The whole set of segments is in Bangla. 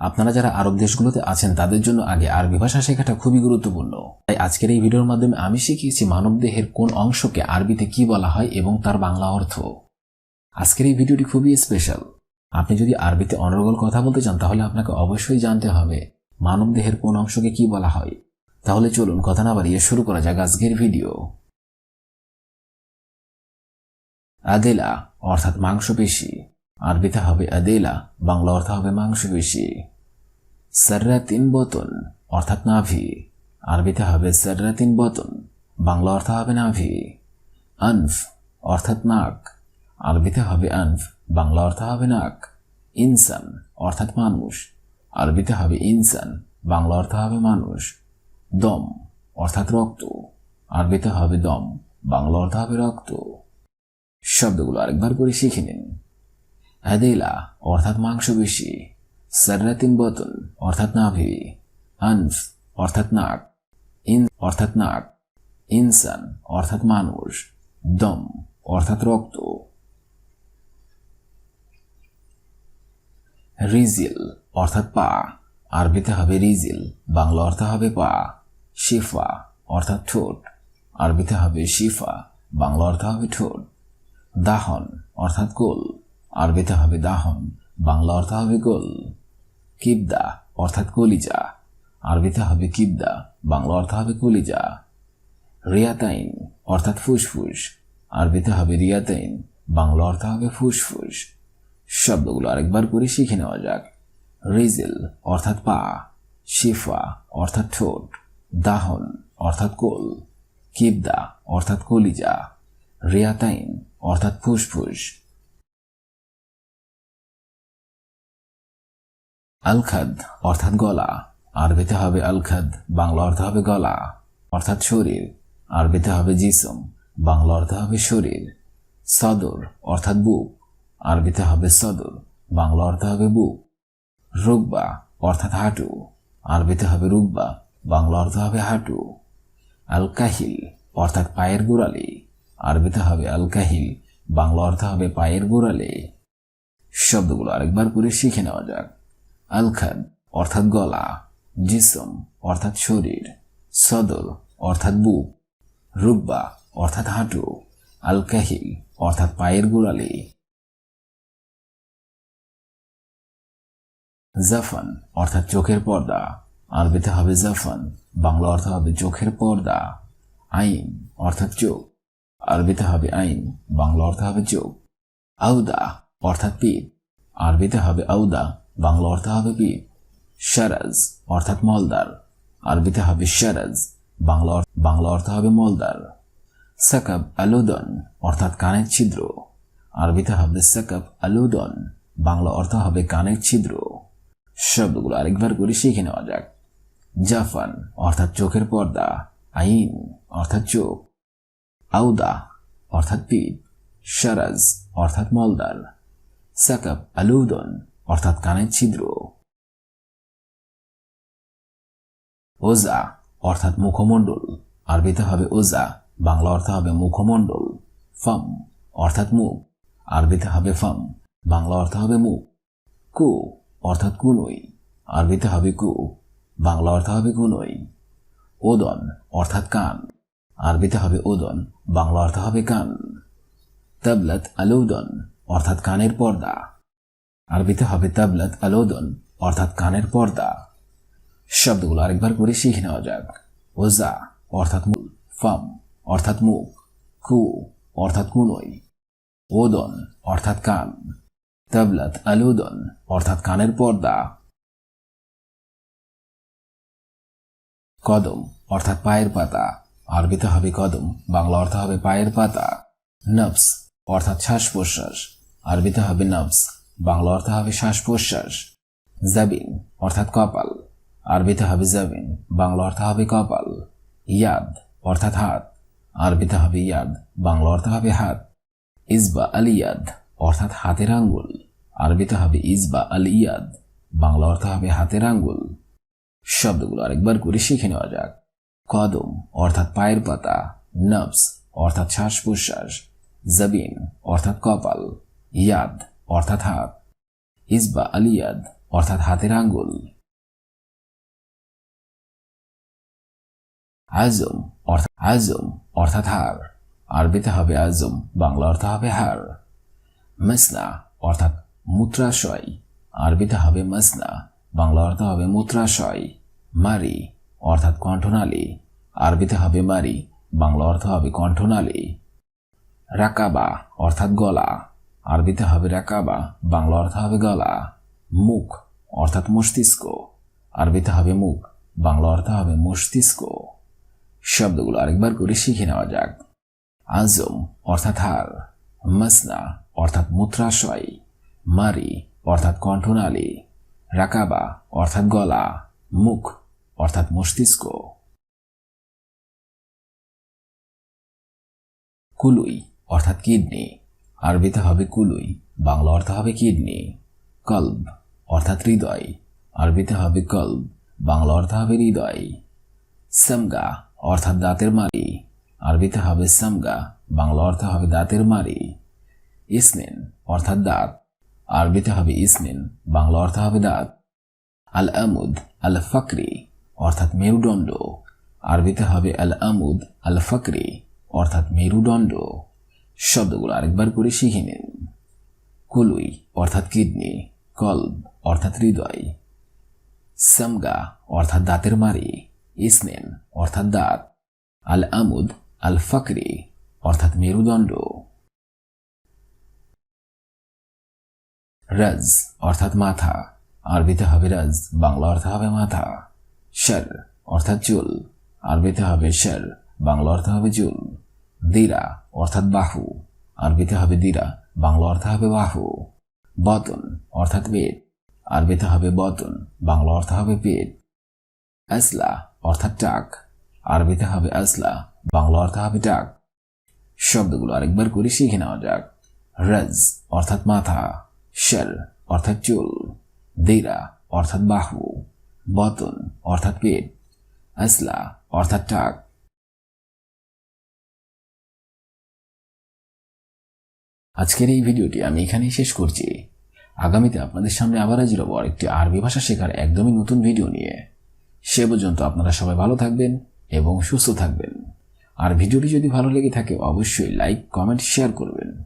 আপনারা যারা আরব দেশগুলোতে আছেন তাদের জন্য আগে আরবি ভাষা শেখাটা খুবই গুরুত্বপূর্ণ। তাই আজকের এই ভিডিওর মাধ্যমে আমি শিখিয়েছি মানবদেহের কোন অংশকে আরবিতে কি বলা হয় এবং তার বাংলা অর্থ। আজকের এই ভিডিওটি খুবই স্পেশাল। আপনি যদি আরবিতে অনর্গল কথা বলতে চান তাহলে আপনাকে অবশ্যই জানতে হবে মানবদেহের কোন অংশকে কি বলা হয়। তাহলে চলুন কথা না বাড়িয়ে শুরু করা যাক আজকের ভিডিও। আদেলা অর্থাৎ মাংসপেশি, আরবিতে হবে আদেলা, বাংলা অর্থ হবে মাংসপেশি। সাররাতিন বতন অর্থাৎ নাভি, আরবিতে হবে সাররাতিন বতন, বাংলা অর্থ হবে নাভি। আনফ অর্থাৎ নাক, আরবিতে হবে আনফ, বাংলা অর্থ হবে নাক। ইনসান অর্থাৎ মানুষ, আরবিতে হবে ইনসান, বাংলা অর্থ হবে মানুষ। দম অর্থাৎ রক্ত, আরবিতে হবে দম, বাংলা অর্থ হবে রক্ত। শব্দগুলো আরেকবার করে শিখে নিন। আদেলা অর্থাৎ মাংসপেশি, সাররাতিন বতন অর্থাৎ নাভি, আনফ অর্থাৎ নাক, অর্থাৎ নাক, ইনসান অর্থাৎ মানুষ, দম অর্থাৎ রক্ত। রিজিল অর্থাৎ পা, আরবিতে হবে রিজিল, বাংলা অর্থ হবে পা। শিফা অর্থাৎ ঠোঁট, আরবিতে হবে শিফা, বাংলা অর্থ হবে ঠোঁট। দাহন অর্থাৎ গোল, আরবিতে হবে দাহন, বাংলা অর্থ হবে গোল। কিবদা অর্থাৎ কলিজা, আরবিতে হবে কিবদা, বাংলা অর্থ হবে কলিজা। রিয়াতাইন অর্থাৎ ফুসফুস, আরবিতে হবে রিয়াতাইন, বাংলা অর্থ হবে ফুসফুস। শব্দগুলো আরেকবার করে শিখে নেওয়া যাক। রিজিল অর্থাৎ পা, শিফা অর্থাৎ ঠোঁট, দাহন অর্থাৎ কোল, কিবদা অর্থাৎ কলিজা, রিয়াতাইন অর্থাৎ ফুসফুস। আলখাদ অর্থাৎ গলা, আরবিতে হবে আলখাদ, বাংলা অর্থ হবে গলা, অর্থাৎ শরীর, আরবিতে হবে জিসম, বাংলা অর্থ হবে শরীর। সদর অর্থাৎ বুক, আরবিতে হবে সদর, বাংলা অর্থ হবে বুক। রুকবা অর্থাৎ হাঁটু, আরবিতে হবে রুকবা, বাংলা অর্থ হবে হাঁটু। আল কাহিল অর্থাৎ পায়ের গোড়ালি, আরবিতে হবে আল কাহিল, বাংলা অর্থ হবে পায়ের গোড়ালি। শব্দগুলো আরেকবার করে শিখে নেওয়া যাক। আলখাদ অর্থাৎ গলা, জিসম অর্থাৎ শরীর, সদর অর্থাৎ বুক, রুকবা অর্থাৎ হাঁটু, আল কাহিল অর্থাৎ পায়ের গোড়ালি। জাফান অর্থাৎ চোখের পর্দা, আরবিতে হবে জাফান, বাংলা অর্থ হবে চোখের পর্দা। আইন অর্থাৎ চোখ, আরবিতে হবে আইন, বাংলা অর্থ হবে চোখ। আউদা অর্থাৎ পিঠ, আরবিতে হবে আউদা, বাংলা অর্থ হবে পিঠ। শারাজ অর্থাৎ মলদার, আরবিতে হবে শারাজ, বাংলা অর্থ হবে মলদার। সাকাব আলুদন অর্থাৎ কানের ছিদ্র, আরবিতে হবে সাকাব আলুদন, বাংলা অর্থ হবে কানের ছিদ্র। শব্দগুলো আরেকবার করে শিখে নেওয়া যাক। জাফান অর্থাৎ চোখের পর্দা, আইন অর্থাৎ চোখ, আউদা অর্থাৎ পিঠ, শারাজ অর্থাৎ মলদার, সাকাব আলুদন অর্থাৎ কানের ছিদ্র। ওজা অর্থাৎ মুখমণ্ডল, আরবিতে হবে ওজা, বাংলা অর্থ হবে মুখমণ্ডল। ফাম অর্থাৎ মুখ, আরবিতে হবে ফাম, বাংলা অর্থ হবে মুখ। কু অর্থাৎ কুনুই, আরবিতে হবে কু, বাংলা অর্থ হবে কুনুই। ওদন অর্থাৎ কান, আরবিতে হবে ওদন, বাংলা অর্থ হবে কান। তাবলাত আলুদন অর্থাৎ কানের পর্দা, আরবিতে হবে তাবলাত আলুদন অর্থাৎ কানের পর্দা। শব্দগুলো আরেকবার করে শিখে নেওয়া যাক। ওজা অর্থাৎ মুখ, ফাম অর্থাৎ মুখ, কু অর্থাৎ কুনুই, ওদন অর্থাৎ কান, তাবলাত আলুদন অর্থাৎ কানের পর্দা। কদম অর্থাৎ পায়ের পাতা, আরবিতে হবে কদম, বাংলা অর্থ হবে পায়ের পাতা। নফস অর্থাৎ শ্বাস প্রশ্বাস, আরবিতে হবে নফস, বাংলা অর্থ হবে শ্বাস প্রশ্বাস। জাবিন অর্থাৎ কপাল, আরবিতে হবে জাবিন, বাংলা অর্থ হবে কপাল। ইয়াদ অর্থাৎ হাত, আরবিতে হবে ইয়াদ, বাংলা অর্থ হবে হাত। ইসবা আল ইয়াদ অর্থাৎ হাতের আঙ্গুল, আরবিতে হবে ইসবা আল ইয়াদ, বাংলা অর্থ হবে হাতের আঙ্গুল। শব্দগুলো আরেকবার করে শিখে নেওয়া যাক। কদম অর্থাৎ পায়ের পাতা, নফস অর্থাৎ শ্বাস প্রশ্বাস, জাবিন অর্থাৎ কপাল, ইয়াদ অর্থাৎ হাত, ইসবা আল ইয়াদ অর্থাৎ হাতের আঙ্গুল। আজম অর্থাৎ হাড়, আরবিতে হবে আজম, বাংলা অর্থ হবে হাড়। মাসনা অর্থাৎ মূত্রাশয়, আরবিতে হবে মাসনা, বাংলা অর্থ হবে মূত্রাশয়। মারি অর্থাৎ কণ্ঠনালী, আরবিতে হবে মারি, বাংলা অর্থ হবে কণ্ঠনালী। রাকাবা অর্থাৎ গলা, আরবিতে হবে রাকাবা, বাংলা অর্থ হবে গলা। মুখ অর্থাৎ মস্তিষ্ক, আরবিতে হবে মুখ, বাংলা অর্থ হবে মস্তিষ্ক। শব্দগুলো আরেকবার করে শিখে নেওয়া যাক। আজম অর্থাৎ হাড়, মাসনা অর্থাৎ মূত্রাশয়, মারি অর্থাৎ কণ্ঠনালী, রাকাবা অর্থাৎ গলা, মুখ অর্থাৎ মস্তিষ্ক। কুলুই অর্থাৎ কিডনি, আরবিতে হবে কুলুই, বাংলা অর্থ হবে কিডনি। কলব অর্থাৎ হৃদয়, আরবিতে হবে কলব, বাংলা অর্থ হবে হৃদয়। সামগা অর্থাৎ দাঁতের মাড়ি, আরবিতে হবে সামগা, বাংলা অর্থ হবে দাঁতের মাড়ি। ইসমিন অর্থাৎ দাঁত, আরবিতে হবে ইসমিন, বাংলা অর্থ হবে দাঁত। আল আমুদ আল ফাকরি অর্থাৎ মেরুদণ্ড, আরবিতে হবে আল আমুদ আল ফাকরি অর্থাৎ মেরুদণ্ড। শব্দগুলো আরেকবার করে শিখে নিন। কুলুই অর্থাৎ কিডনি, কলব অর্থাৎ হৃদয়, সামগা অর্থাৎ দাঁতের মাড়ি, ইসমিন অর্থাৎ দাঁত, আল আমুদ আল ফাকরি অর্থাৎ মেরুদণ্ড। রাজ অর্থাৎ মাথা, আরবিতে হবে রাজ, বাংলা অর্থ হবে মাথা। শর অর্থাৎ চুল, আরবিতে হবে শর, বাংলা অর্থ হবে চুল। দিরা অর্থাৎ বাহু, আরবিতে হবে দিরা, বাংলা অর্থ হবে বাহু। বতন অর্থাৎ পেট, আরবিতে হবে বতন, বাংলা অর্থ হবে পেট। আসলা অর্থাৎ টাক, আরবিতে হবে আসলা, বাংলা অর্থ হবে টাক। শব্দগুলো আরেকবার করে শিখে নেওয়া যাক। রাজ অর্থাৎ মাথা, শর অর্থাৎ চুল, দিরা অর্থাৎ বাহু, বতন অর্থাৎ পেট, আসলা অর্থাৎ টাক। আজকের এই ভিডিওটি আমি এখানেই শেষ করছি। আগামীতে আপনাদের সামনে আবার হাজির হব আরেকটি আরবি ভাষা শেখার একদমই নতুন ভিডিও নিয়ে। সে পর্যন্ত আপনারা সবাই ভালো থাকবেন এবং সুস্থ থাকবেন। আর ভিডিওটি যদি ভালো লেগে থাকে অবশ্যই লাইক, কমেন্ট, শেয়ার করবেন।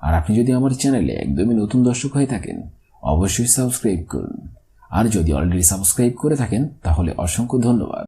আর আপনি যদি আমার চ্যানেলে একদমই নতুন দর্শক হয়ে থাকেন অবশ্যই সাবস্ক্রাইব করুন। আর যদি অলরেডি সাবস্ক্রাইব করে থাকেন তাহলে অসংখ্য ধন্যবাদ।